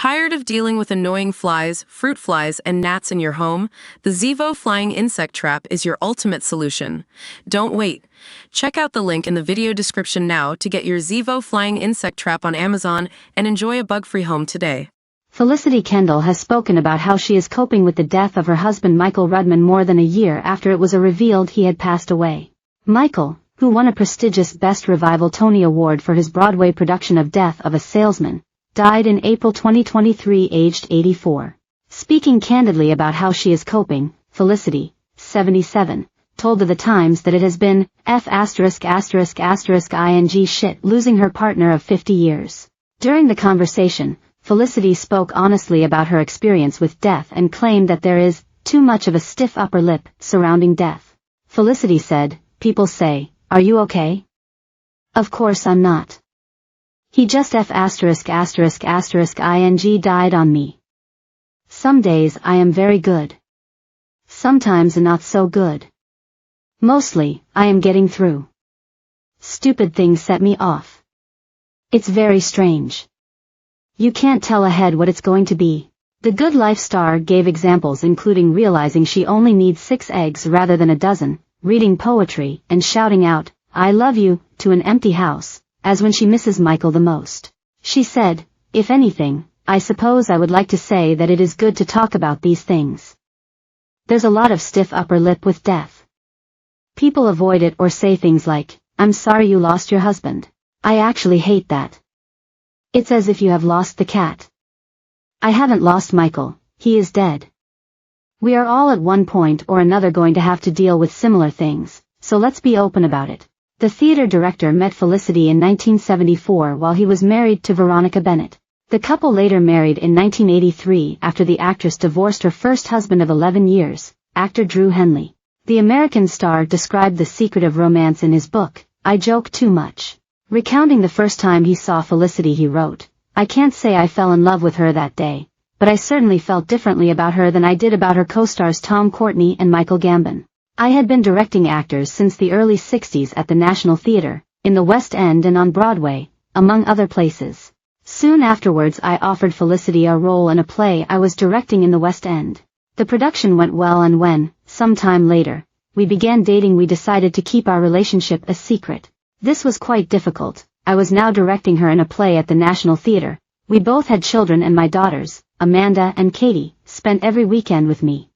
Tired of dealing with annoying flies, fruit flies, and gnats in your home? The Zevo Flying Insect Trap is your ultimate solution. Don't wait. Check out the link in the video description now to get your Zevo Flying Insect Trap on Amazon and enjoy a bug-free home today. Felicity Kendal has spoken about how she is coping with the death of her husband Michael Rudman more than a year after it was revealed he had passed away. Michael, who won a prestigious Best Revival Tony Award for his Broadway production of Death of a Salesman, died in April 2023 aged 84. Speaking candidly about how she is coping, Felicity, 77, told The Times that it has been ing shit losing her partner of 50 years. During the conversation, Felicity spoke honestly about her experience with death and claimed that there is too much of a stiff upper lip surrounding death. Felicity said, "People say, 'Are you okay?' Of course I'm not. He just ing died on me. Some days I am very good. Sometimes not so good. Mostly, I am getting through. Stupid things set me off. It's very strange. You can't tell ahead what it's going to be." The Good Life star gave examples including realizing she only needs 6 eggs rather than a dozen, reading poetry, and shouting out, "I love you," to an empty house, as when she misses Michael the most. She said, "If anything, I suppose I would like to say that it is good to talk about these things. There's a lot of stiff upper lip with death. People avoid it or say things like, 'I'm sorry you lost your husband.' I actually hate that. It's as if you have lost the cat. I haven't lost Michael, he is dead. We are all at one point or another going to have to deal with similar things, so let's be open about it." The theater director met Felicity in 1974 while he was married to Veronica Bennett. The couple later married in 1983 after the actress divorced her first husband of 11 years, actor Drew Henley. The American star described the secret of romance in his book, I Joke Too Much. Recounting the first time he saw Felicity, he wrote, "I can't say I fell in love with her that day, but I certainly felt differently about her than I did about her co-stars Tom Courtenay and Michael Gambon. I had been directing actors since the early 60s at the National Theater, in the West End and on Broadway, among other places. Soon afterwards I offered Felicity a role in a play I was directing in the West End. The production went well, and when, some time later, we began dating, we decided to keep our relationship a secret. This was quite difficult. I was now directing her in a play at the National Theater. We both had children, and my daughters, Amanda and Katie, spent every weekend with me.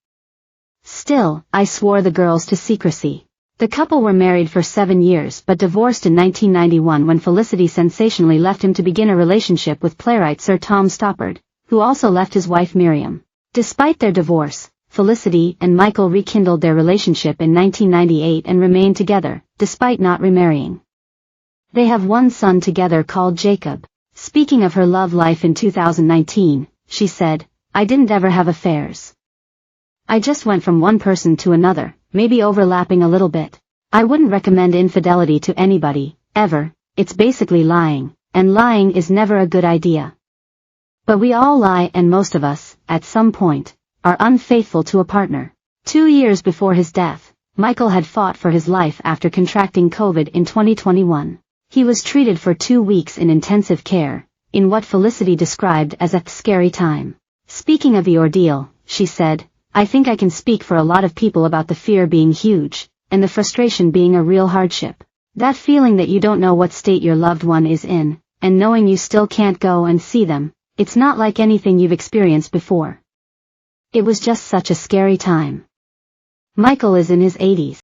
Still, I swore the girls to secrecy." The couple were married for 7 years but divorced in 1991 when Felicity sensationally left him to begin a relationship with playwright Sir Tom Stoppard, who also left his wife Miriam. Despite their divorce, Felicity and Michael rekindled their relationship in 1998 and remained together, despite not remarrying. They have one son together called Jacob. Speaking of her love life in 2019, she said, "I didn't ever have affairs. I just went from one person to another, maybe overlapping a little bit. I wouldn't recommend infidelity to anybody, ever. It's basically lying, and lying is never a good idea. But we all lie, and most of us, at some point, are unfaithful to a partner." 2 years before his death, Michael had fought for his life after contracting COVID in 2021. He was treated for 2 weeks in intensive care, in what Felicity described as a scary time. Speaking of the ordeal, she said, "I think I can speak for a lot of people about the fear being huge, and the frustration being a real hardship. That feeling that you don't know what state your loved one is in, and knowing you still can't go and see them, it's not like anything you've experienced before. It was just such a scary time." Michael is in his 80s.